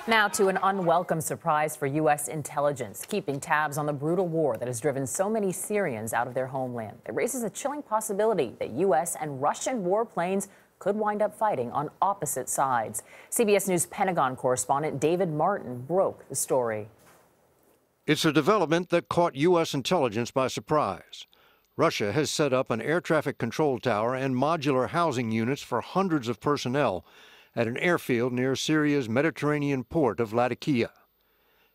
Now to an unwelcome surprise for U.S. intelligence, keeping tabs on the brutal war that has driven so many Syrians out of their homeland. It raises a chilling possibility that U.S. and Russian warplanes could wind up fighting on opposite sides. CBS News Pentagon correspondent David Martin broke the story. It's a development that caught U.S. intelligence by surprise. Russia has set up an air traffic control tower and modular housing units for hundreds of personnel at an airfield near Syria's Mediterranean port of Latakia.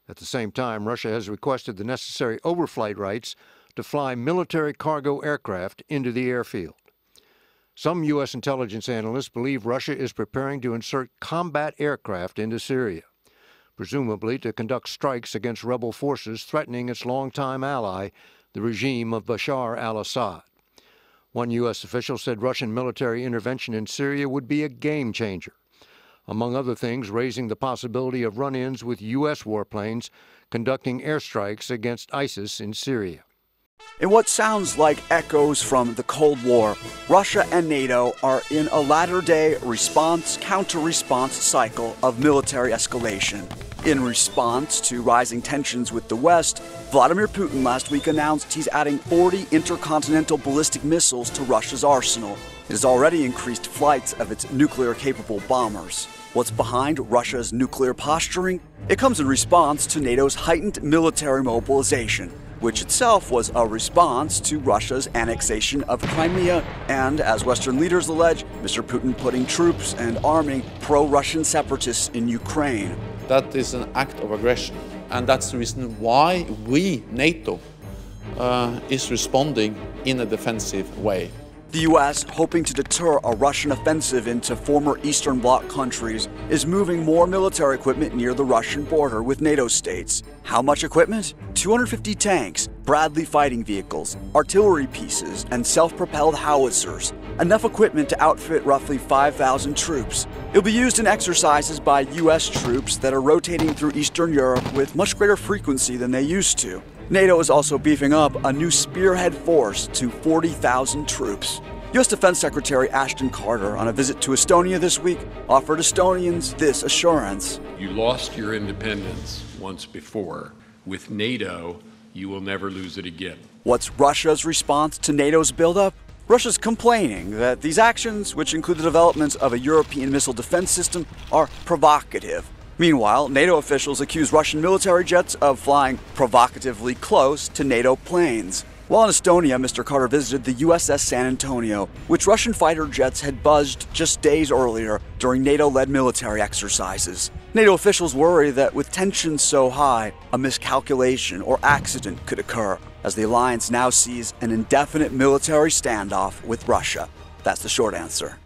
At the same time, Russia has requested the necessary overflight rights to fly military cargo aircraft into the airfield. Some U.S. intelligence analysts believe Russia is preparing to insert combat aircraft into Syria, presumably to conduct strikes against rebel forces threatening its longtime ally, the regime of Bashar al-Assad. One U.S. official said Russian military intervention in Syria would be a game changer, among other things raising the possibility of run-ins with U.S. warplanes conducting airstrikes against ISIS in Syria. In what sounds like echoes from the Cold War, Russia and NATO are in a latter-day response-counter-response cycle of military escalation. In response to rising tensions with the West, Vladimir Putin last week announced he's adding 40 intercontinental ballistic missiles to Russia's arsenal. It has already increased flights of its nuclear-capable bombers. What's behind Russia's nuclear posturing? It comes in response to NATO's heightened military mobilization, which itself was a response to Russia's annexation of Crimea and, as Western leaders allege, Mr. Putin putting troops and arming pro-Russian separatists in Ukraine. That is an act of aggression, and that's the reason why we, NATO, is responding in a defensive way. The U.S., hoping to deter a Russian offensive into former Eastern Bloc countries, is moving more military equipment near the Russian border with NATO states. How much equipment? 250 tanks, Bradley fighting vehicles, artillery pieces, and self-propelled howitzers. Enough equipment to outfit roughly 5,000 troops. It'll be used in exercises by U.S. troops that are rotating through Eastern Europe with much greater frequency than they used to. NATO is also beefing up a new spearhead force to 40,000 troops. U.S. Defense Secretary Ashton Carter, on a visit to Estonia this week, offered Estonians this assurance. You lost your independence once before. With NATO, you will never lose it again. What's Russia's response to NATO's buildup? Russia's complaining that these actions, which include the development of a European missile defense system, are provocative. Meanwhile, NATO officials accuse Russian military jets of flying provocatively close to NATO planes. While in Estonia, Mr. Carter visited the USS San Antonio, which Russian fighter jets had buzzed just days earlier during NATO-led military exercises. NATO officials worry that with tensions so high, a miscalculation or accident could occur, as the alliance now sees an indefinite military standoff with Russia. That's the short answer.